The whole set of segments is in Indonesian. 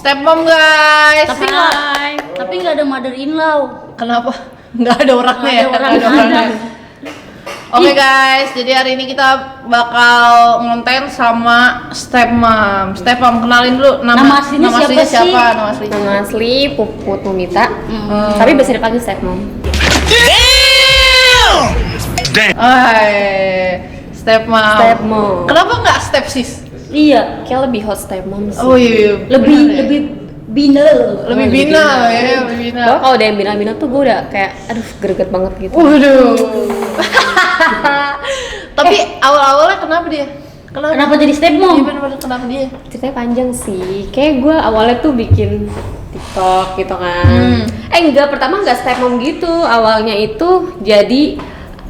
Stepmom guys. Tapi nggak ada mother in law. Kenapa? Nggak ada orangnya ya? Nggak ada orangnya. Oke guys, jadi hari ini kita bakal ngonten sama Stepmom. Stepmom, kenalin dulu nama aslinya siapa? Nama asli Puput Mumita. Tapi biasa dipanggil Stepmom. Stepmom. Kenapa nggak stepsis? Iya, kayak lebih hot Stepmom sih. Oh iya. Lebih binal. Lebih binal ya, lebih binal. Bahkan kalau ada yang binal-binal tuh gue udah kayak aduh greget banget gitu. Waduh. Tapi awal-awalnya kenapa dia? Kenapa jadi Stepmom? Kenapa dia? Ceritanya panjang sih. Kayak gue awalnya tuh bikin TikTok gitu kan. Pertama enggak Stepmom gitu. Awalnya itu jadi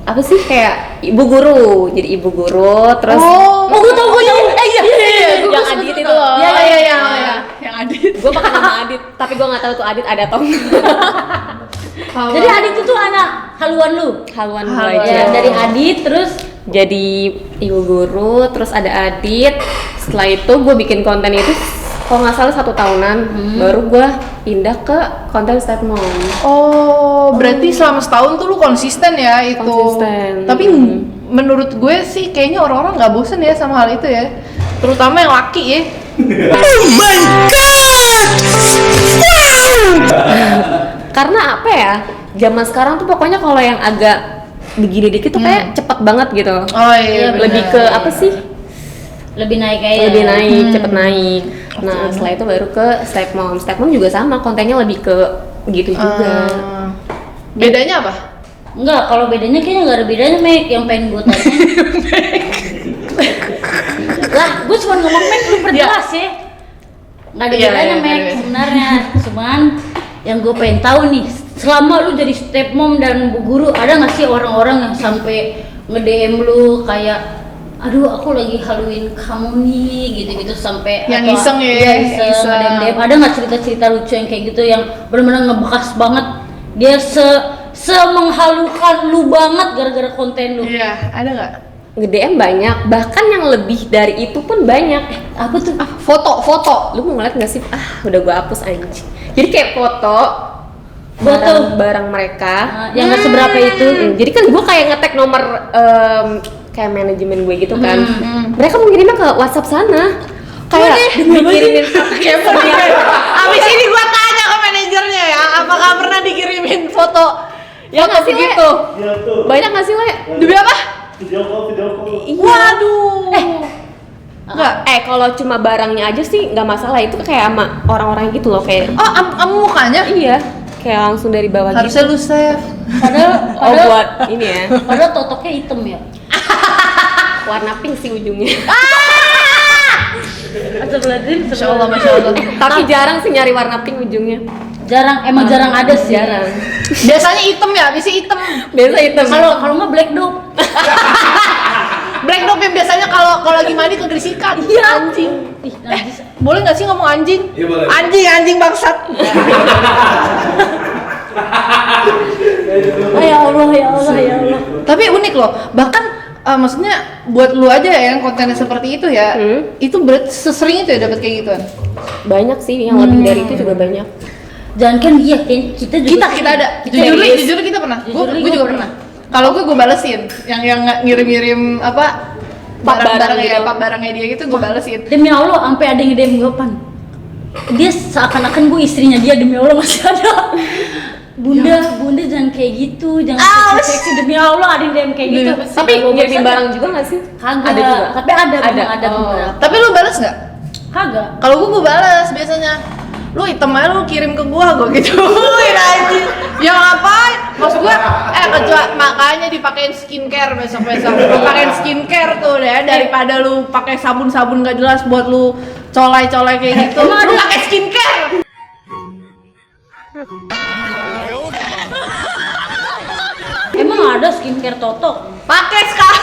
apa sih kayak ibu guru. Jadi ibu guru terus gue tahu. Yang Adit itu loh. Iya. Yang Adit. Gue pakai nama Adit, tapi gue nggak tahu tuh Adit ada atau enggak. Jadi Adit itu anak haluan lu. Haluan gue Haluan. aja. Dari Adit terus Jadi ibu guru, terus ada Adit. Setelah itu gue bikin konten itu kalau nggak salah 1 tahunan, baru gue pindah ke konten Stepmom. Oh, berarti selama setahun tuh lu konsisten ya itu. Konsisten. Tapi menurut gue sih kayaknya orang-orang nggak bosen ya sama hal itu ya. Terutama yang laki ya. Oh my god! Karena apa ya? Zaman sekarang tuh pokoknya kalau yang agak begini dikit tuh kayak cepet banget gitu. Oh iya. Lebih ke apa sih? lebih naik aja. Lebih naik, cepet naik. Nah, setelah itu baru ke Stepmom. Stepmom juga sama, kontennya lebih ke gitu juga. Bedanya apa? Enggak, kalau bedanya kayaknya nggak ada bedanya, Mek. Yang pengen gue tanya. Lah, gue cuma ngomong Mek, lu perjelas ya. Nggak ada bedanya, Mek, sebenarnya. Cuman yang gue pengen tahu nih, selama lu jadi Stepmom dan Bu Guru, ada nggak sih orang-orang yang sampai nge-DM lu kayak aduh aku lagi haluin kamu nih gitu-gitu sampai yang atau, iseng ya, iya, iseng. Ada nggak cerita-cerita lucu yang kayak gitu yang benar-benar ngebekas banget, dia menghalukan lu banget gara-gara konten lu? Iya, ada nggak? Nge-DM banyak, bahkan yang lebih dari itu pun banyak. Apa tuh? Foto. Lu mau ngeliat nggak sih? Udah gua hapus anjing. Jadi kayak foto barang mereka yang nggak seberapa itu. Jadi kan gua kayak ngetek nomor kayak manajemen gue gitu kan. Mereka mau ngirimnya ke WhatsApp sana. Kayak dikirimin Abis ini gua tanya ke manajernya ya, apakah pernah dikirimin foto yang foto ngasih begitu? Banyak nggak sih, Le? Demi apa? Video call. Waduh. Enggak, kalau cuma barangnya aja sih nggak masalah, itu kayak sama orang-orang gitu loh kayak. Kamu mukanya? Iya, kayak langsung dari bawah Harusnya gitu. lu save. Padahal buat ini ya. Padahal totoknya hitam ya. Warna pink sih ujungnya. Astagfirullahaladzim. Masya Allah. Tapi jarang sih nyari warna pink ujungnya. Emang jarang ada sih. Jarang. Biasanya hitam ya, biasanya hitam. Biasa hitam. Kalau nggak black dog. Black dog yang biasanya kalau lagi mandi kegerisikan. Iya anjing. Ih, najis. Boleh nggak sih ngomong anjing? Iya, boleh. Anjing bangsat. Ya Allah. Tapi unik loh. Bahkan maksudnya buat lu aja ya yang kontennya seperti itu ya. Itu berarti sesering itu ya dapat kayak gituan. Banyak sih yang lebih dari itu juga banyak. Jangan kan dia kita juga Kita ada. Serius? Jujur kita pernah. Gue Jujur, juga pernah. Kalau gue balesin yang ngirim-ngirim apa barang-barangnya barangnya dia gitu gue balesin. Demi Allah sampai ada yang DM gue pan. Dia seakan-akan gue istrinya dia, demi Allah masih ada. Bunda jangan kayak gitu, jangan seksi, demi Allah ada yang DM kayak gitu. Tapi ngirimin barang juga nggak sih? Kagak. Ada juga. Tapi ada beberapa. Tapi lu balas nggak? Kagak. Kalau gue balas biasanya. Lu hitam aja lu kirim ke gua gituin aja. Ya ngapain? Maksud gua kecuali makanya dipakein skincare besok-besok. Lu pakein skincare tuh ya daripada lu pakai sabun-sabun gak jelas buat lu colai-colai kayak gitu. Lu pakai skincare. Emang ada skincare totok? Pakai sekarang.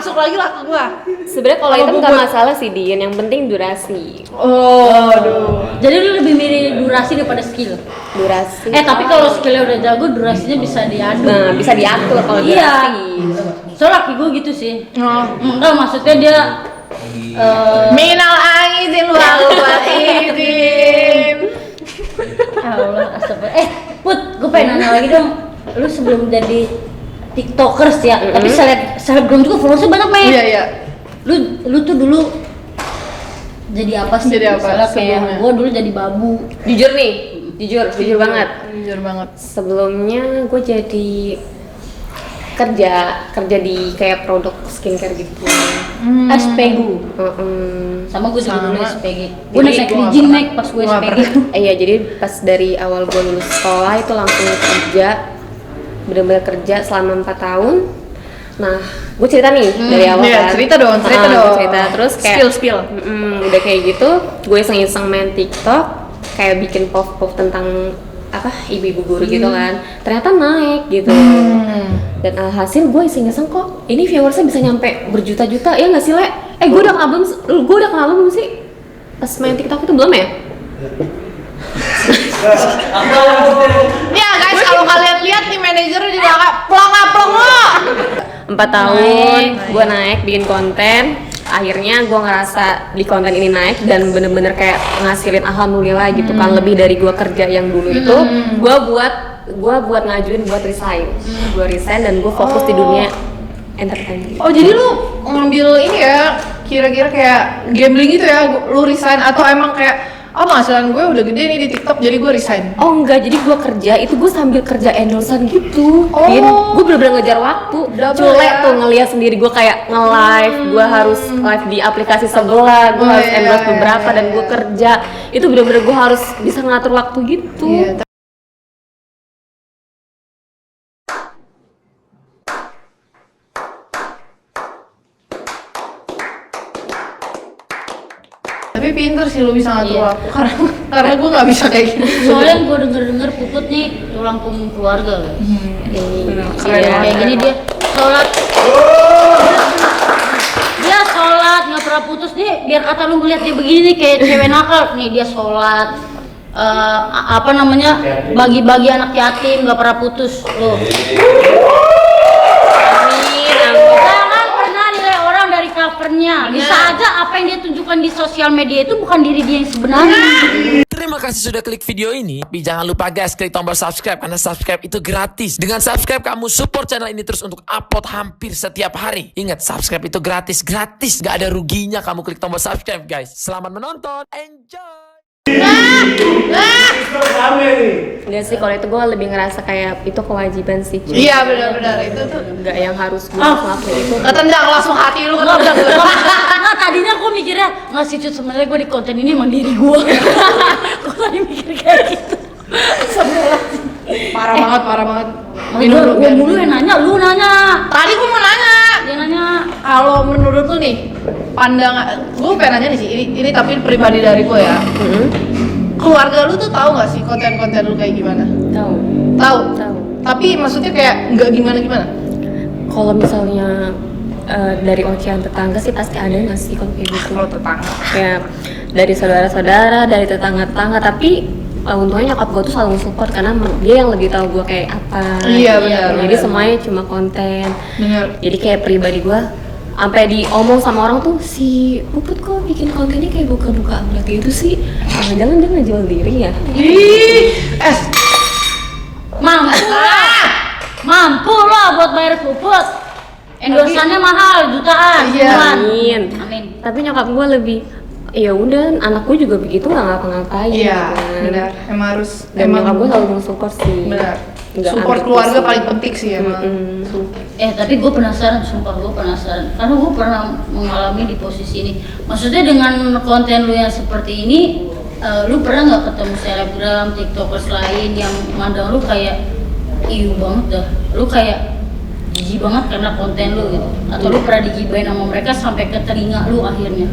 masuk lagi lah ke gua. Sebenarnya kalau Kalau itu nggak bubur. masalah sih Din, yang penting durasi. Oh, aduh. Jadi lu lebih milih durasi daripada skill. Durasi. Tapi kalau skillnya udah jago, durasinya bisa diadu. nah bisa diatur kalau Iya. durasi. Soalnya laki gue gitu sih. Oh. Enggak, maksudnya dia Minal aidin wal faidin. Ya Allah, astagfirullah. Put, gue pengen nanya lagi dong. Lu sebelum jadi tiktokers ya, tapi selebgram juga followersnya banyak, Mei. Iya, iya. Lu tuh dulu jadi apa sih? Jadi apa Misalnya kayak sebelumnya? gue dulu jadi babu. Jujur nih, jujur banget. Jujur banget. Sebelumnya gue jadi kerja di kayak produk skincare gitu. SPG. Sama gue juga dulu Sama. SPG. Gue naik Jadi gua bridging nggak naik pas gue Gua SPG. Iya, jadi pas dari awal gue lulus sekolah itu langsung kerja, bener-bener kerja selama 4 tahun. Nah, gue cerita nih dari awal iya, kan. cerita dong. Cerita terus kayak Spill. udah kayak gitu, gue iseng-iseng main TikTok, kayak bikin pop tentang apa ibu-ibu guru gitu kan. Ternyata naik gitu. Dan alhasil gue iseng-iseng kok ini viewersnya bisa nyampe berjuta-juta ya nggak sih Le? Gue udah kenal belum sih? Pas main TikTok itu belum ya? Ya guys, kalau kalian lihat nih manajer juga kayak plonga. 4 tahun gue naik bikin konten, akhirnya gue ngerasa di konten ini naik dan bener-bener kayak ngasilin alhamdulillah gitu kan, lebih dari gue kerja yang dulu itu. Gue buat ngajuin buat resign, gue resign dan gue fokus di dunia entertainment. Oh, jadi lu ngambil ini ya, kira-kira kayak gambling gitu ya, lu resign atau emang kayak penghasilan gue udah gede nih di TikTok jadi gue resign? Oh enggak, jadi gue kerja itu gue sambil kerja endorsean gitu. Gue bener-bener ngejar waktu. Double Culek ya. tuh ngeliat sendiri gue kayak nge-live, gue harus live di aplikasi sebelah, gue harus iya, endorse iya, beberapa dan gue kerja. Itu bener-bener gue harus bisa ngatur waktu gitu. Iya. Tapi pinter sih lu bisa ngatur Iya. waktu karena gue nggak bisa kayak gitu. Soalnya gue denger Puput nih tulang punggung keluarga guys. Keren Kayak banget. gini dia sholat. Dia sholat nggak pernah putus nih. Biar kata lu ngeliat dia begini nih kayak cewek nakal nih, dia sholat. Apa namanya, bagi-bagi anak yatim nggak pernah putus loh. Jangan pernah nilai orang dari covernya. Bisa aja apa yang dia tunjukkan di sosial media itu bukan diri dia yang sebenarnya. Terima kasih sudah klik video ini. Tapi jangan lupa guys, klik tombol subscribe karena subscribe itu gratis. Dengan subscribe kamu support channel ini terus untuk upload hampir setiap hari. Ingat, subscribe itu gratis, gak ada ruginya kamu klik tombol subscribe guys. Selamat menonton, enjoy. Rame nih. Enggak sih, kalau itu gue lebih ngerasa kayak itu kewajiban sih. Iya, benar-benar itu tuh. Enggak yang harus gue ngelakuin itu. Ketendang langsung hati lu ketendang. Nggak, tadinya gue mikirnya nggak sih Cut, sebenarnya gue di konten ini emang diri gue. Gue tadi mikir kayak gitu. Parah banget. Gue mulu yang nanya, lu nanya. Tadi gue mau nanya. Dia nanya. Kalau menurut lu nih, pandangan gue pengen nanya nih sih, ini tapi pribadi dari gue ya. Keluarga lu tuh tahu nggak sih konten-konten lu kayak gimana? Tahu. Tapi maksudnya kayak nggak gimana-gimana. Kalau misalnya dari ocehan tetangga sih pasti ada nggak sih kalau kayak gitu? Kalau tetangga. Ya dari saudara-saudara, dari tetangga-tetangga, tapi untungnya nyokap gue tuh selalu support karena dia yang lebih tahu gue kayak apa. Iya, benar, Jadi benar. semuanya cuma konten. Bener. Jadi kayak pribadi gue sampai diomong sama orang tuh, si Puput kok bikin kontennya kayak buka-buka alat gitu sih, jangan dia ngejual diri ya. Ih, Mampu lah buat bayar Puput. Endorsannya mahal, jutaan. Iya. Jutaan. Amin. Tapi nyokap gue lebih, ya udah anak gue juga begitu nggak ngapa-ngapain. iya, gitu kan. benar. Emang harus. Dan nyokap gue selalu mensupport sih. Benar. Nggak Support ambil keluarga pusing. paling penting sih emang. Tapi gue penasaran, sumpah gue penasaran. Karena gue pernah mengalami di posisi ini. Maksudnya dengan konten lu yang seperti ini, lu pernah nggak ketemu selebgram, tiktokers lain yang mandang lu kayak iu banget dah. Lu kayak jijik banget karena konten lu gitu. Atau lu pernah digibain sama mereka sampai ke telinga lu akhirnya.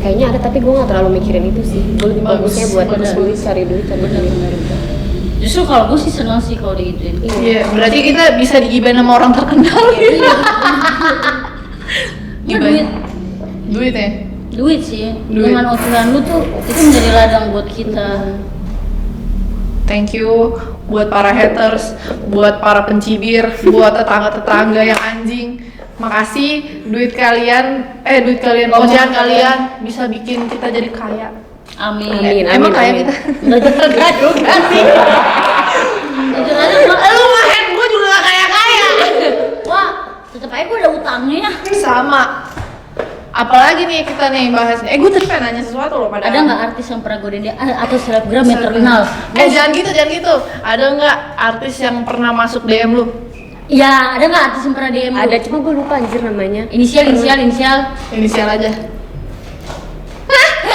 Kayaknya ada, tapi gue nggak terlalu mikirin itu sih. Gue lebih Bagus, bagusnya buat bener. cari duit. Justru kalau gue sih senang sih kalau digituin. Iya, berarti kita bisa digibain sama orang terkenal. Ya, duit. Duit ya. Duit sih. Duit. Dengan ocehan lu tuh itu menjadi ladang buat kita. Thank you buat para haters, buat para pencibir, buat tetangga-tetangga yang anjing. Makasih duit kalian, ocehan kalian bisa bikin kita jadi kaya. Amin. Amin. Emang kaya amin. kita? Enggak juga sih. Jujur aja Lu mahen gue juga gak kaya-kaya. wah, tetep aja gue ada utangnya ya. Sama. Apalagi nih kita nih bahas. Gue tadi pengen nanya sesuatu loh padahal. Ada nggak artis yang pernah godain dia atau selebgram yang terkenal? Jangan gitu. Ada nggak artis yang pernah masuk DM lu? Ya, ada nggak artis yang pernah DM lu? Ada, cuma gue lupa anjir namanya. Inisial. Inisial aja.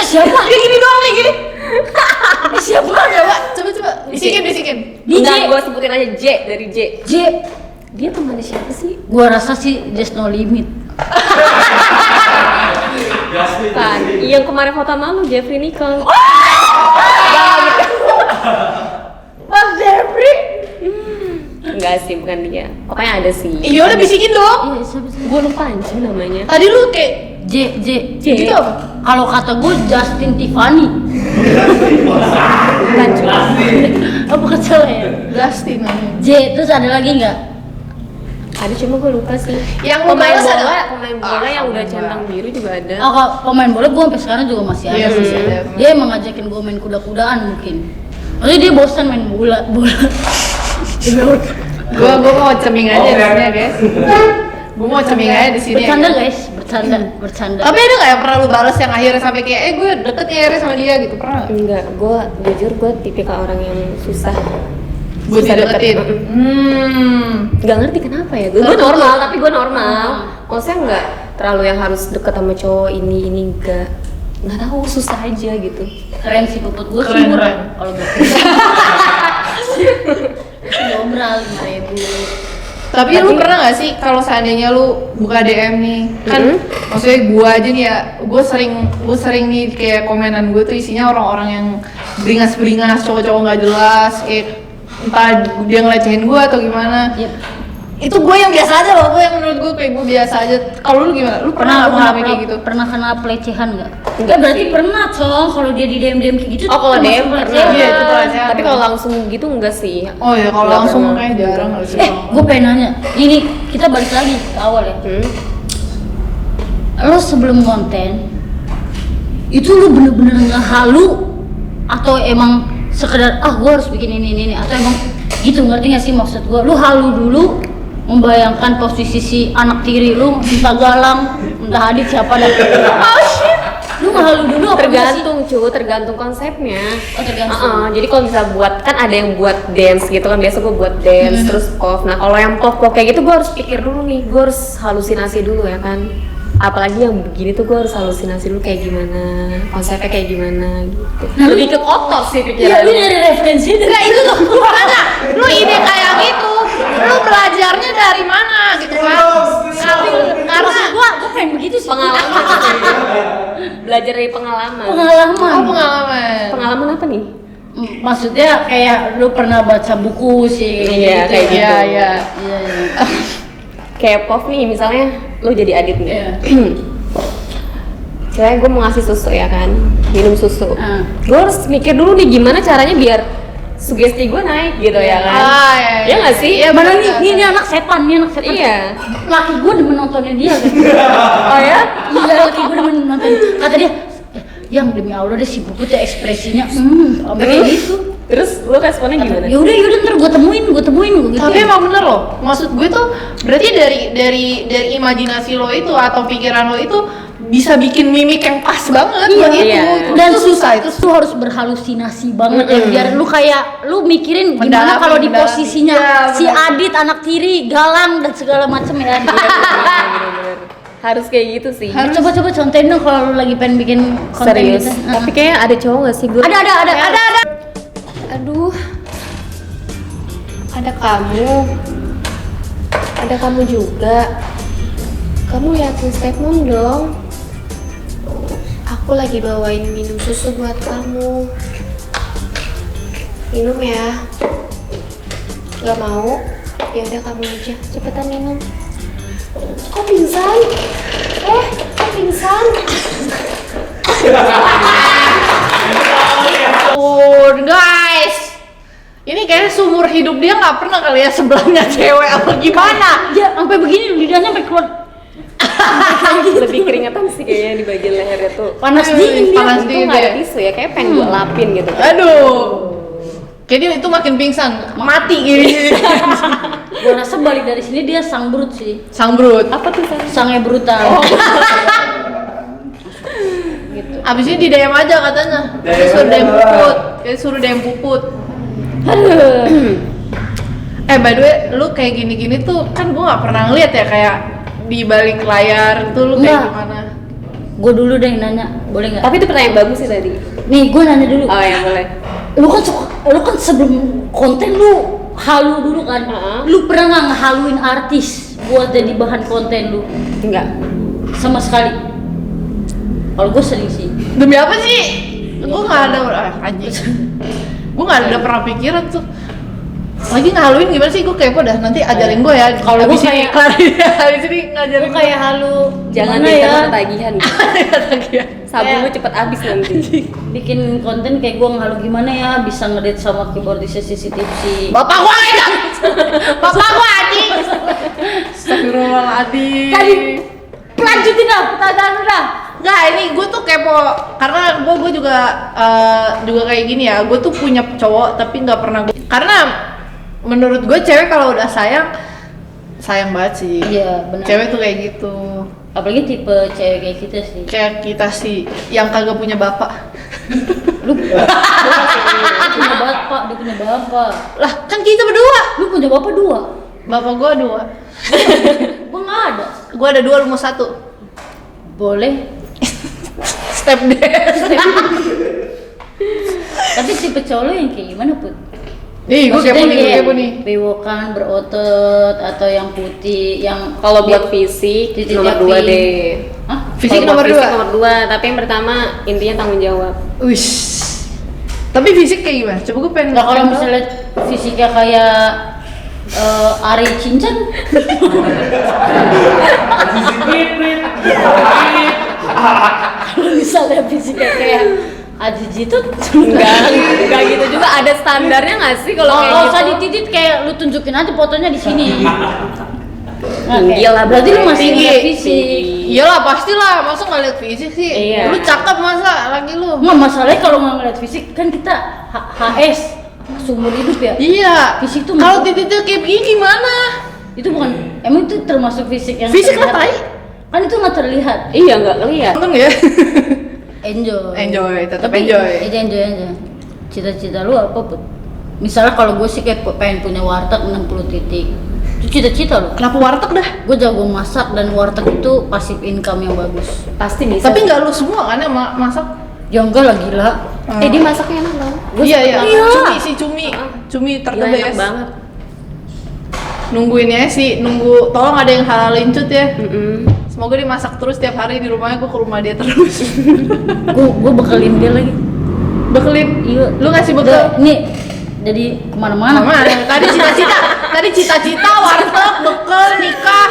Siapa? Dia gini doang nih gini. Siapa? Coba. Bisikin. Enggak, gue sebutin aja J, dari J. J. Dia temannya siapa sih? Gua rasa sih just no limit. Kan, yang kemarin foto malu Jeffrey Nicole. Mas Jeffrey. Enggak sih, bukan dia. Pokoknya ada sih. Iya udah bisikin dong. Iya, siapa sih? Gue lupa anjir namanya. Tadi lu kayak J. gitu apa? Kalau kata gue Justin Tiffany. Bukan cuma. Apa kata ya? Dustin namanya. J. Terus ada lagi nggak? Ada, cuma gue lupa sih. Yang lu pemain balas bola, ada? pemain bola yang udah centang biru juga ada. Oh, kalau pemain bola gue sampai sekarang juga masih ada Iya, sih. masih ada. Dia emang ngajakin gue main kuda-kudaan mungkin. Maksudnya dia bosan main bola. Gua mau ceming aja di sini ya guys. Gua mau ceming aja di sini. Bercanda ya, guys, bercanda. Tapi ada nggak yang pernah lu balas yang akhirnya sampai kayak gue deket ya Re sama dia gitu, pernah nggak? Enggak, gue jujur gue tipikal orang yang susah. Buat Susah dideketin. deket. Hmm. Gak ngerti kenapa ya, gue normal, tapi gue normal. Maksudnya nggak terlalu yang harus deket sama cowok ini nggak tahu, susah aja gitu. Keren sih puput gue sih Keren. murah kalau gue. Ngobrol 5.000. Tapi lu pernah nggak sih kalau seandainya lu buka DM nih, kan maksudnya gua aja nih ya, gua sering nih kayak komenan gue tuh isinya orang-orang yang beringas-beringas, cowok-cowok nggak jelas, kayak entah dia ngelecehin gua atau gimana. Yep. Itu gue yang biasa aja loh, gue yang menurut gue kayak gue biasa aja. Kalau lu gimana? Lu pernah nggak mengalami kayak gitu? Pernah kena pelecehan nggak? Enggak Berarti sih. pernah Cong, kalau dia di DM kayak gitu. Oh, kalau termasuk DM pernah. pelecehan. Iya, itu pelecehan. Tapi kalau langsung gitu enggak sih. Oh ya kalau Nggak langsung pernah. kayak jarang nggak sih? Gue pengen nanya, ini kita balik lagi ke awal ya. Lo sebelum konten, itu lu bener-bener nggak halu atau emang sekedar gue harus bikin ini atau emang gitu, ngerti nggak sih maksud gue? Lu halu dulu membayangkan posisi si anak tiri lu, entah Galang, entah Adit, siapa dah. Oh shit. Lu nggak halu dulu apa enggak sih? Tergantung konsepnya. Oh, tergantung. Jadi kalau bisa buat, kan ada yang buat dance gitu kan, biasa gue buat dance terus pop. Nah kalau yang pop kayak gitu gue harus pikir dulu nih, gue harus halusinasi dulu ya kan. Apalagi yang begini tuh gue harus halusinasi dulu kayak gimana, konsepnya kayak gimana gitu. Lebih ke kotor sih Iya, pikirannya. lu dari referensi dari Nah itu tuh makanya lu ide kayak gitu, lu belajarnya dari mana gitu kan? Karena gua pengen begitu sih. Pengalaman. Belajar dari pengalaman. Pengalaman. oh pengalaman. Pengalaman apa nih? Maksudnya kayak lu pernah baca buku sih. Iya, kayak gitu. Iya iya. Iya. Kayak pop nih, misalnya lu jadi Adit nih. Iya. Ceritanya gue mau ngasih susu ya kan, minum susu. Gue harus mikir dulu nih gimana caranya biar sugesti gue naik gitu ya kan. Iya nggak sih? Iya Mana bener. nih? Ini anak setan, ini anak setan. Iya. Laki gue demen nontonnya dia kan. Oh ya? Iya, laki gue demen nonton. Kata dia, yang demi Allah deh si buku tuh ekspresinya, sampai kayak gitu. Terus lu responnya gimana? Ya udah ntar gue temuin gue gitu. Tapi emang bener loh, maksud gue tuh berarti dari imajinasi lo itu atau pikiran lo itu bisa bikin mimik yang pas banget buat itu. Iya. Dan itu susah itu. tuh harus berhalusinasi banget ya, biar lu kayak lu mikirin gimana Mendalami, kalau di mendalami. posisinya Iya, si benar. Adit anak tiri, Galang dan segala macem ya. Bener-bener. Harus kayak gitu sih. Coba contohin dong kalau lu lagi pengen bikin konten Serius. gitu. Tapi kayaknya ada cowok gak sih gue? Ada. Aduh. Ada kamu juga. Kamu liatin stepmom dong. Aku lagi bawain minum susu buat kamu. Minum ya. Gak mau? Ya udah kamu aja, cepetan minum. Kok pingsan? Kok pingsan? Guys, ini kayaknya seumur hidup dia nggak pernah kali ya sebelahnya cewek apa gimana? Ya sampai begini lidahnya sampai keluar. Lebih keringetan sih kayaknya di bagian lehernya tuh. Panas dingin dia. Panas Itu dingin nggak ada ya. tisu ya, kayak pengen gue lapin gitu. Aduh, kayaknya itu makin pingsan, mati gini. Gua rasa balik dari sini dia sang brut sih. Sang brut. Apa tuh San? Sangnya brutal. Gitu. Abis ini didayam aja katanya. Kayak suruh dayam puput. Kayak suruh dayam puput. By the way, lu kayak gini-gini tuh kan gua nggak pernah ngeliat ya kayak di balik layar tuh lu kayak Enggak. gimana? Gue dulu deh yang nanya, boleh nggak? Tapi itu pertanyaan bagus sih tadi. Nih gue nanya dulu. Oh ya boleh. Lu kan sebelum konten lu halu dulu kan? Lu pernah nggak ngehaluin artis buat jadi bahan konten lu? Enggak. Sama sekali. Kalau gue sering sih. Demi apa sih? Gua nggak ada anjing. Gua nggak ada pernah pikiran tuh. Lagi ngaluin gimana sih? Gue kepo dah. Nanti ajarin gue ya. Kalau gua abis ini kayak- habis ini ngajarin Gue kayak halu. Jangan gimana minta ya? ketagihan. Sabun Kayak- lu cepet habis nanti. Bikin konten kayak gue ngehalu gimana ya? Bisa ngedate sama keyboardisnya CCTV. Bapak gua aja. Bapak gua anjing. Astagfirullahaladzim. Tadi lanjutin dah pertanyaan lu dah. Nggak, ini gue tuh kepo karena gue juga kayak gini ya. Gue tuh punya cowok tapi nggak pernah karena menurut gue cewek kalau udah sayang banget sih. Iya benar. Cewek tuh kayak gitu. Apalagi tipe cewek kayak kita sih. Kayak kita sih yang kagak punya bapak. Lu punya bapak, dia punya bapak. Lah kan kita berdua. Lu punya bapak 2. Bapak gue 2. Gua nggak ada. Gue ada 2, lu mau 1. Boleh. Step dance. Tapi tipe cowok lu yang kayak gimana Put? Nih, gue Maksudnya kepo nih, gue kayak kepo nih. bewokan, berotot, atau yang putih, yang Kalau buat fisik Titik nomor tapi- 2 deh. Hah? Fisik Kalau buat nomor 2. Fisik nomor 2, tapi yang pertama intinya tanggung jawab. Wish. Tapi fisik kayak gimana? Coba gue pengen. Nah kalau pengen misalnya fisiknya kayak Ari Cincang, kalau misalnya fisiknya kayak Aji Jitut, Enggak gitu juga, ada standarnya nggak sih kalau kayak nggak usah gitu? dititit, kayak lu tunjukin aja fotonya di sini. Nah, Tinggi kayak- lah, berarti lu masih tinggi. ngeliat fisik. Iyalah pastilah, masa nggak lihat fisik sih? Iya. Lu cakep masa lagi lu? Nggak masalahnya kalau nggak ngeliat fisik kan kita HS seumur hidup ya. Iya. Fisik tuh Kalau masuk- titik kayak begini gimana? Itu bukan, emang itu termasuk fisik yang Fisik terlihat? lah, tai. Kan itu nggak terlihat. Iya nggak ngeliat. Nonton ya? Enjoy. Enjoy, tetap Tapi, enjoy. Enjoy aja. Cita-cita lu apa Put? Misalnya kalau gue sih kayak pengen punya warteg 60 titik. Itu cita-cita lu. Kenapa warteg dah? Gue jago masak dan warteg itu pasif income yang bagus. Pasti bisa. Tapi nggak lu semua kan yang masak? Ya enggak lah gila. dia masaknya enak loh. Iya iya. Iya. Cumi sih cumi. Cumi Gila, terdebes. enak banget. Nungguin ya sih, nunggu. Tolong ada yang halalin cut ya. Mm-mm. Semoga dia masak terus tiap hari di rumahnya. Gue ke rumah dia terus. Gue bekelin dia lagi. Bekelin. Iya. Lu ngasih bekal? Nih, jadi kemana-mana. Mama, tadi cita-cita warteg, bekal, nikah.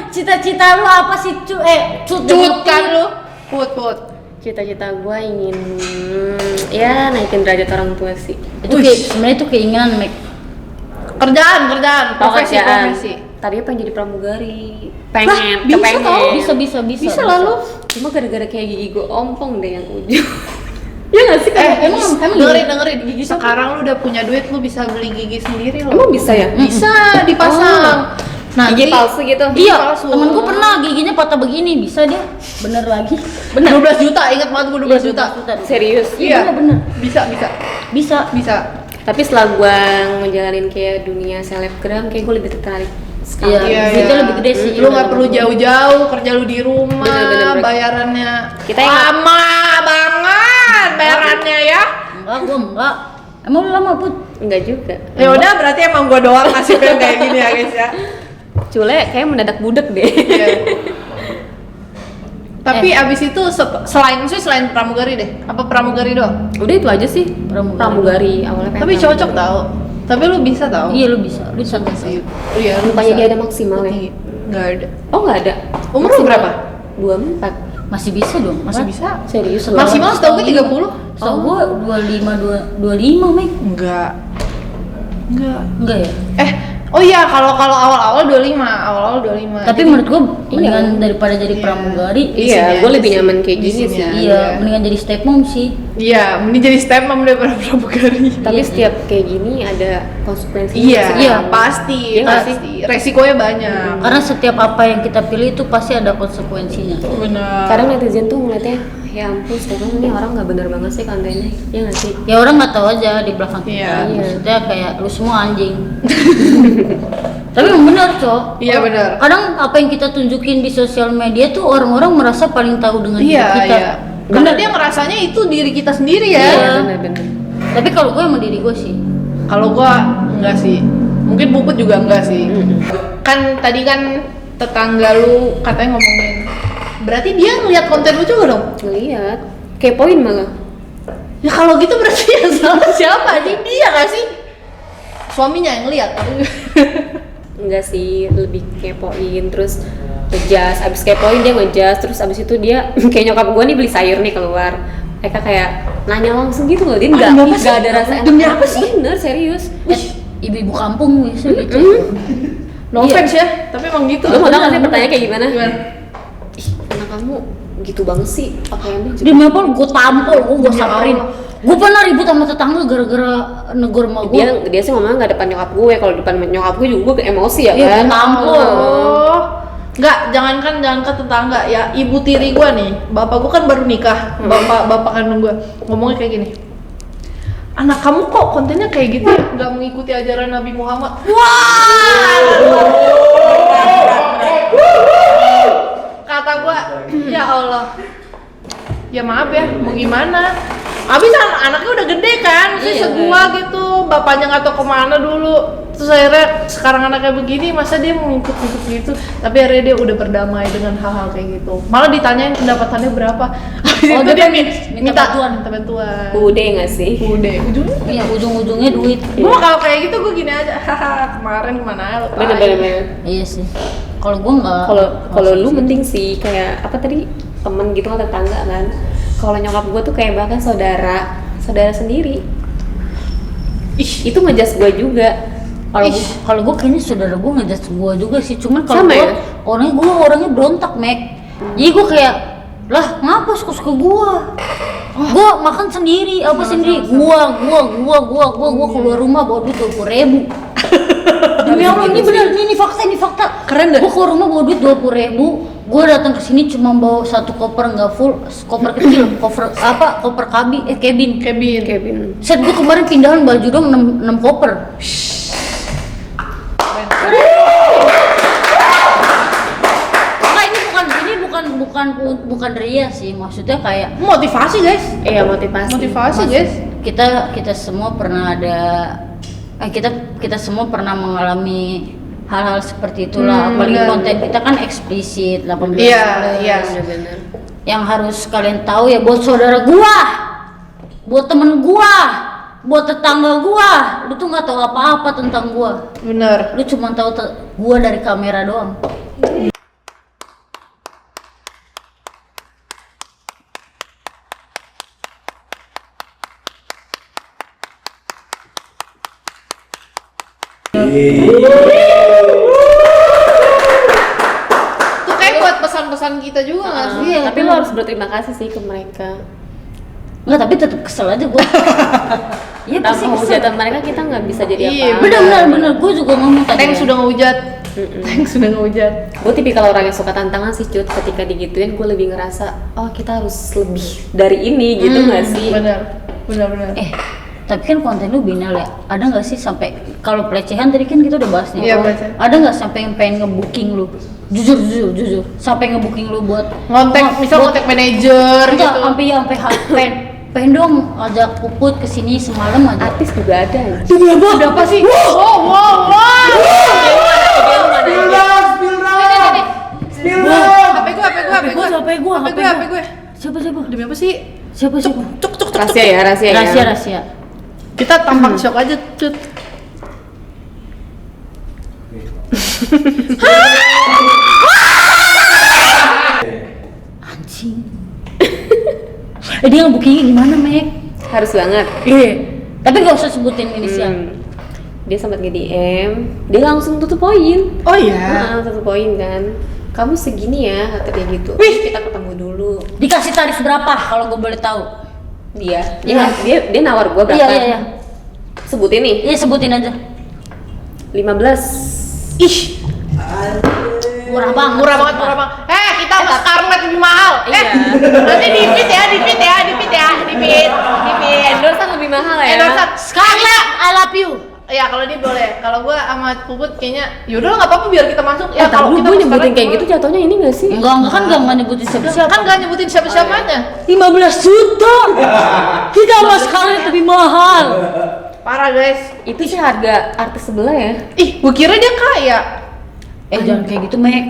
Cita-cita lu apa sih Cut kan lu. Put. Cita-cita gue ingin ya naikin derajat orang tua sih. Itu kayak sebenarnya itu keinginan Mek. Kerjaan, profesi. Tadinya pengen jadi pramugari. Lah, bisa kepengen. tau. Bisa. Bisa lah lu. Cuma gara-gara kayak gigi gue ompong deh yang ujung. Ya nggak sih? emang dengerin gigi. Sekarang lu udah punya duit, lu bisa beli gigi sendiri loh. Emang bisa ya? Bisa dipasang. Nanti Gigi palsu gitu? Gigi Iya, palsu. temen gue pernah giginya patah begini, bisa dia. Bener lagi. Bener. 12 juta, ingat banget gue 12 juta. Serius? Iya, bener. Bisa. Tapi setelah gue ngejalanin kayak dunia selebgram, kayak gue lebih tertarik sekarang. Iya, duitnya lebih gede sih. Lu nggak perlu jauh-jauh, kerja lu di rumah, Bener. bayarannya Kita yang- lama banget bayarannya ya. Enggak. Emang lu lama Put? Enggak juga. Ya udah, berarti emang gua doang nasib yang kayak gini ya guys ya. Cule kayak mendadak budek deh. Iya. Tapi abis itu selain pramugari deh, apa pramugari doang? Udah itu aja sih. Pramugari awalnya pengen Tapi pramugari. cocok tau. Tapi lu bisa tau. Iya lu bisa, lu santai sih. Iya, lu Rupanya bisa. dia ada maksimal ya. Nggak ada. Oh nggak ada. Umur lu berapa? 24. Masih bisa dong. Masih Apa? bisa. Serius? Maksimal setahu gue 30. Setahu gue 25 Mek. Enggak. Enggak ya? Oh iya, kalau awal-awal 25. Tapi menurut gue Iya. mendingan daripada jadi pramugari. Iya, gue lebih nyaman kayak gini Di sini sih. aja. Iya, mendingan jadi stepmom sih. Iya, mending jadi stepmom daripada pramugari. Tapi Iya. setiap kayak gini ada konsekuensinya. Iya, Iya. pasti, Iya nggak sih? pasti. Resikonya banyak. Karena setiap apa yang kita pilih itu pasti ada konsekuensinya. Benar. Kadang netizen tuh ngeliatnya, ya ampun sekarang ini orang nggak bener banget sih kontennya. Iya nggak sih? Ya orang nggak tahu aja di belakang kita. Iya. Maksudnya kayak lu semua anjing. Tapi emang benar, Cok. Iya, benar. Kadang apa yang kita tunjukin di sosial media tuh orang-orang merasa paling tahu dengan diri Iya, kita. iya. Karena dia ngerasanya itu diri kita sendiri ya. Iya. Bener-bener. Tapi kalau gue emang diri gue sih. Kalau gua enggak sih. Mungkin Puput juga enggak sih. Kan tadi kan tetangga lu katanya ngomongin. Berarti dia ngeliat konten lu juga dong? Ngeliat, kepoin malah. Ya kalau gitu berarti yang salah siapa? Jadi dia nggak sih? Suaminya yang lihat. Enggak sih, lebih kepoin terus ngejas, abis kepoin dia ngejas, terus abis itu dia kayak nyokap gue nih beli sayur nih keluar, mereka kayak nanya langsung gitu loh, dia Ah, demi apa sih? nggak ada rasa Demi enak. apa sih? Bener, serius. Ibu-ibu kampung gitu. No Iya. offense ya, tapi emang gitu. Lu mau tau gak sih pertanyaan kayak gimana? Gimana? Ih, anak kamu gitu banget sih, pakaiannya juga. Demi apa gue tampol, gue Demi samperin. Allah. Gue pernah ribut sama tetangga gara-gara negor sama gue. Dia sih ngomongnya nggak depan nyokap gue, kalau depan nyokap gue juga gue emosi ya Iya, kan. tampol. Oh, enggak, jangan ke tetangga ya. Ibu tiri gua nih, bapak gua kan baru nikah, bapak kandung gua ngomongnya kayak gini. Anak kamu kok kontennya kayak gitu ya? Nggak mengikuti ajaran Nabi Muhammad. Wah! Kata gua, ya Allah. Ya maaf ya, mau gimana? Abis anaknya udah gede kan, sih Iya, segua gitu, bapaknya nggak tahu kemana dulu. Terus akhirnya sekarang anaknya begini, masa dia mau ngikut-ngikut gitu? Tapi akhirnya dia udah berdamai dengan hal-hal kayak gitu. Malah ditanyain pendapatannya berapa. Habis Oh, itu dia minta bantuan. Udah nggak sih? Udah, ujungnya. Iya, ujung-ujungnya duit. Gua kalau kayak gitu gue gini aja, haha kemarin kemana ya lo? Bener-bener. Iya sih. Kalau gue nggak. Kalau lu mending sih kayak apa tadi, temen gitu kan, tetangga kan. Kalau nyokap gue tuh kayak bahkan saudara sendiri. Itu ngejas gue juga. Kalau gue kayaknya saudara gue ngejudge gue juga sih. Cuman kalau Sama gue ya? orangnya berontak, Mek. Jadi gue kayak, lah ngapa suka gue? Gue makan sendiri, apa sendiri? Gua keluar rumah bawa duit 20.000. Demi Allah, ini fakta. Keren deh. Gue keluar rumah bawa duit 20.000. Gue datang ke sini cuma bawa satu koper nggak full, koper kecil, koper cabin. Kevin. Set gue kemarin pindahan baju dong 6 koper. Nah, ini bukan ria sih, maksudnya kayak Motivasi guys. Iya, motivasi. Motivasi guys. kita semua pernah kita semua pernah mengalami hal-hal seperti itulah. Apalagi benar. konten kita kan eksplisit 18 Iya, plus. iya. Bener-bener. Yang harus kalian tahu ya, buat saudara gua, buat temen gua, buat tetangga gua, lu tuh nggak tahu apa-apa tentang gua. Bener. Lu cuma tahu gua dari kamera doang. Itu kayak buat pesan-pesan kita juga nggak sih? Iya, Tapi lo harus berterima kasih sih ke mereka. Nggak, tapi tetap kesel aja gua. Iya pasti Tanpa kesel. hujatan mereka kita nggak bisa jadi Iya, apa-apa. Bener, gua juga ngomong tadi. Tank sudah ngehujat. Tank sudah ngehujat. Gue tipikal orang yang suka tantangan sih, Cut. Ketika digituin gue lebih ngerasa, oh kita harus lebih dari ini gitu nggak sih? Bener. Tapi kan konten lu binal ya. Ada nggak sih sampai kalau pelecehan tadi kan kita udah bahas nih. Iya, pelecehan. Ada nggak sampai yang pengen nge-booking lu? Jujur. Sampai nge-booking lu buat Misal kontak manajer enggak, gitu. sampai pengen dong ajak Puput kesini semalam aja. Artis juga ada. Udah apa sih? Wow. HP gue. Siapa? Demi apa sih? Siapa? Rahasia ya. Rahasia. Kita tampak shock aja, Cut. Dia nge-bookingnya gimana, Mek? Harus banget. Iya. Tapi gak usah sebutin inisial. Dia sempat nge-DM, dia langsung tutup poin. Oh iya. Tutup poin kan. Kamu segini ya, kata dia gitu. Wih. Kita ketemu dulu. Dikasih tarif berapa kalau gue boleh tahu? Dia nawar gua berapa? Iya. Sebutin nih. Iya, sebutin aja. 15. Ih, Murah banget. murah banget. Kita sama Scarlett lebih mahal. Iya. Nanti dipit ya. Endorse lebih mahal ya. Endorse Scarlett, I love you. Ya kalau dia boleh. Kalau gua sama Puput kayaknya yaudah nggak apa-apa biar kita masuk. Ya Kalau kalau kita gue sama nyebutin Scarlett kayak boleh. gitu jatuhnya ini gak sih? Enggak kan nggak nyebutin siapa-siapa. Kan nggak nyebutin siapa-siapanya. 15 juta. Kita sama Scarlett lebih mahal. Parah guys. Itu sih harga artis sebelah ya. Ih, gua kira dia kaya. Jangan kayak gitu, Mek.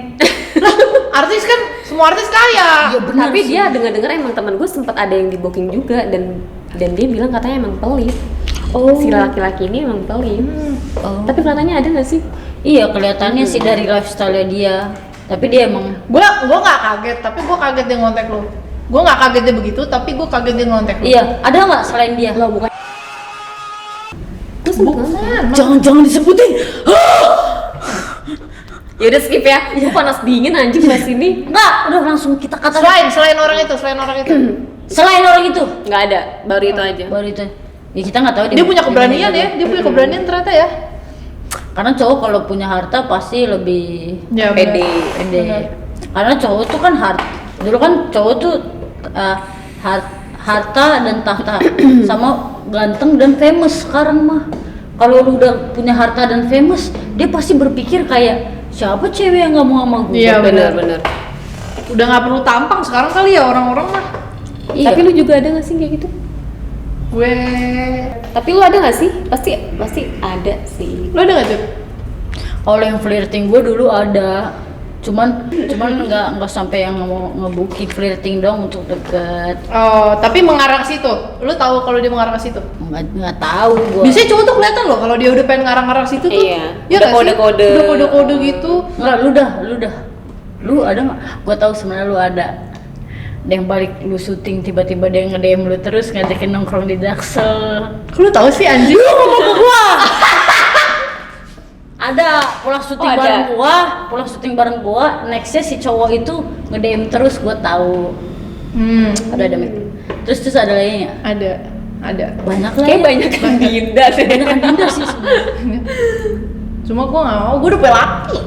Artis kan, semua artis kaya. Iya benar. Tapi dia dengar-dengar emang teman gue sempat ada yang di booking juga dan dia bilang katanya emang pelit. Si laki-laki ini emang pelit. Tapi kelihatannya ada nggak sih? Iya, kelihatannya sih dari lifestyle dia. Tapi dia emang Gua nggak kaget, tapi gua kaget dia ngontek lo. Gua nggak kaget dia begitu, tapi gua kaget dia ngontek lo. iya, ada nggak selain dia? Lo bukan. Bukan. Jangan disebutin. Ya udah skip ya. Gue panas dingin anjing mas ini. Enggak, udah langsung kita katakan. Selain orang itu. Selain orang itu. Nggak ada, baru itu aja. Baru itu. Ya kita nggak tahu Dia punya keberanian ya, dia punya keberanian ternyata ya. Karena cowok kalau punya harta pasti lebih Ya, Pede. pede. Karena cowok tuh kan dulu kan cowok tuh harta dan tahta sama ganteng dan famous. Sekarang mah kalau lu udah punya harta dan famous, dia pasti berpikir kayak siapa cewek yang nggak mau sama gue? Iya, benar. Udah nggak perlu tampang sekarang kali ya orang-orang mah. Iya. Tapi lu juga ada nggak sih kayak gitu? Gue, Tapi lu ada nggak sih? Pasti ada sih. lo ada nggak tuh? Kalau yang flirting gue dulu ada, cuman nggak sampai yang mau ngebooking flirting dong untuk deket. Oh, tapi mengarah ke situ. Lu tahu kalau dia mengarah ke situ? Nggak tahu gue. Biasanya cowok tuh kelihatan loh kalau dia udah pengen ngarang-ngarang ke situ tuh. Iya. Iya Udah nggak sih? kode-kode. Udah kode-kode gitu. Nggak, lu dah. Lu ada nggak? Gue tahu sebenarnya lu ada. Ada yang balik lu syuting tiba-tiba dia nge-DM lu terus ngajakin nongkrong di Jaksel. Kok lu tahu sih anjing? Lu ngomong ke gua. Ada pulang syuting ada. bareng gua, nextnya si cowok itu nge-DM terus, gua tahu. Ada Mek. Terus ada lagi nggak? Ada. Banyak lah. Kayak Ya. banyak yang Dinda deh. Banyak kan Dinda sih sebenarnya. Cuma gua nggak mau, gua udah punya laki.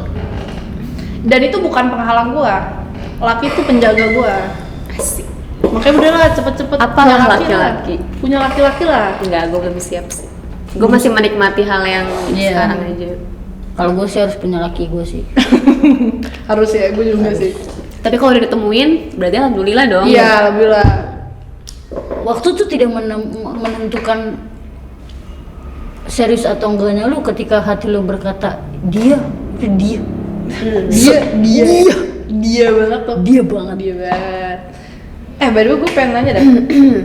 Dan itu bukan penghalang gua. Laki itu penjaga gua. Asik. Makanya udahlah cepet-cepet Apalah punya laki laki-laki. lah. Punya laki-laki lah. Enggak, gue belum siap sih. Gue masih menikmati hal yang Iya. sekarang aja. Kalau gua sih harus punya laki gua sih. Harus ya, gua juga sih. Tapi kalau udah ditemuin, berarti alhamdulillah dong. Iya, alhamdulillah. Waktu tuh tidak menentukan serius atau enggaknya lu ketika hati lu berkata dia Dia banget tuh. dia banget. Dia banget. By the way, gue pengen nanya dah.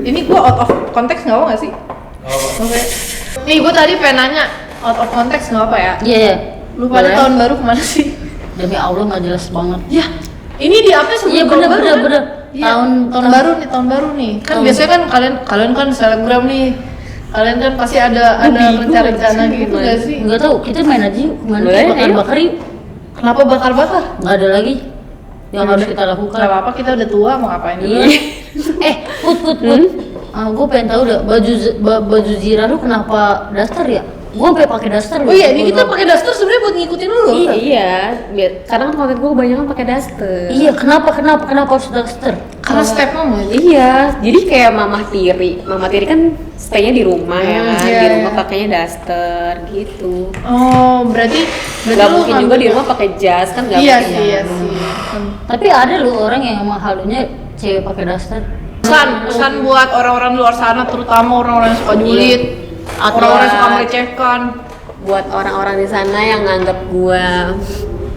Ini gue out of context nggak apa nggak sih? Oke. Nih, gue tadi pengen nanya out of context nggak apa ya? Iya. Lu pada Boleh. tahun baru kemana sih? Demi Allah nggak jelas banget. Ya, ini di apa sebelum Iya, tahun baru? bener. Kan? Iya, tahun baru nih. Kan biasanya kan kalian kan selebgram nih. Kalian kan pasti ada rencana gitu nggak sih? Nggak tahu, kita main aja yuk. Kemana? Boleh, Bakar yuk. Kenapa bakar-bakar? Nggak ada lagi yang harus kita lakukan. Gak apa-apa, kita udah tua, mau ngapain juga? Iya. Put. Gue pengen tahu deh, baju Zira lu kenapa daster ya? Gue sampai pakai daster. Oh iya, ini kita pakai daster sebenarnya buat ngikutin lu loh. Iya. Karena kan konten gue kebanyakan pakai daster. Iya, kenapa harus daster? Karena step mama. Iya, jadi kayak Mama Tiri kan stay-nya di rumah ya kan, iya, di rumah iya. pakainya daster gitu. Oh, berarti Gak lu mungkin juga di rumah pakai jas kan gak Iya mungkin. sih, iya kan? sih. Tapi ada loh orang yang emang halunya cewek pakai daster. Pesan buat orang-orang di luar sana, terutama orang-orang yang suka julid, Atau orang-orang yang suka melecehkan. Buat orang-orang di sana yang nganggap gua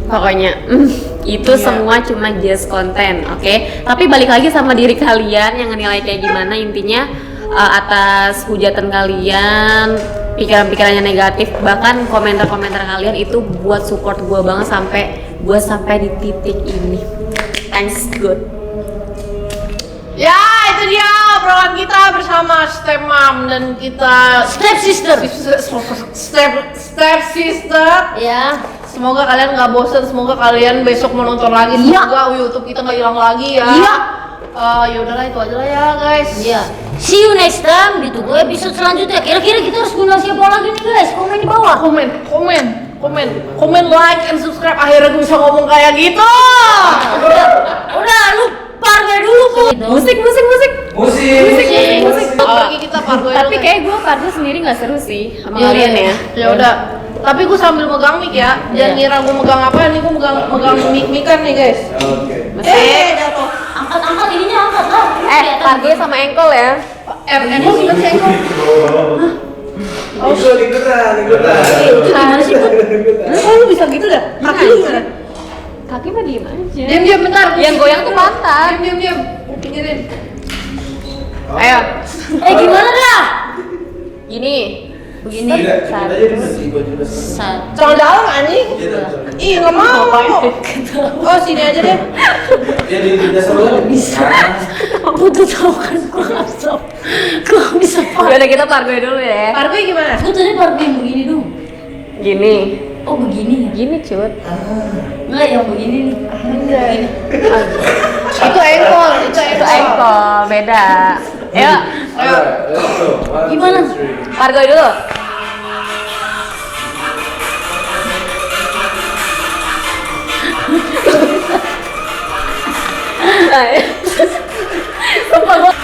pokoknya itu Iya. semua cuma just konten, oke? Tapi balik lagi sama diri kalian yang ngenilai kayak gimana, intinya atas hujatan kalian, pikiran-pikirannya negatif, bahkan komentar-komentar kalian itu buat support gua banget sampai di titik ini. Thanks, good. Ya, itu dia obrolan kita bersama Step Mom dan kita Step sister. Step Sister. Ya. Semoga kalian nggak bosan, semoga kalian besok menonton lagi, Iya. semoga YouTube kita nggak hilang lagi ya. Iya. Ya udahlah itu aja lah ya guys. Iya. See you next time. Ditunggu episode selanjutnya. Kira-kira kita harus ngundang siapa lagi nih guys? Komen di bawah. Komen, like, and subscribe. Akhirnya gue bisa ngomong kayak gitu. Udah lu parwe dulu Bu. Musik. Pergi kita pargo. Tapi kayak gue pargo sendiri nggak seru sih sama Iya, kalian ya. Ya udah. Tapi gue sambil megang mic ya. Jangan ngira gue megang apa nih, gue megang mic-mican nih guys. Jatuh. Angkat ininya angkat lah. Pargo sama engkol ya. Engkol gimana sih engkol? Ikutan. Gimana sih Bu? Oh lu bisa gitu dah? Kaki lu gimana? Kaki mah diem aja. Diam bentar. Yang goyang tuh pantat. Diam. Pikirin. Ayo. Gimana dah? Gini. Begini. Satu. Jangan dalam anjing. Ih nggak mau. Oh sini aja deh. Butuh tahu kan gua nggak bisa parwe. Udah kita pargo dulu ya. Pargo gimana? Gua tadi parwe yang begini dong. Gini. Oh begini ya? Gini cut. Enggak yang begini nih. Itu engkol. Itu engkol beda. Ayo. Gimana? Pargo dulu. Sumpah gua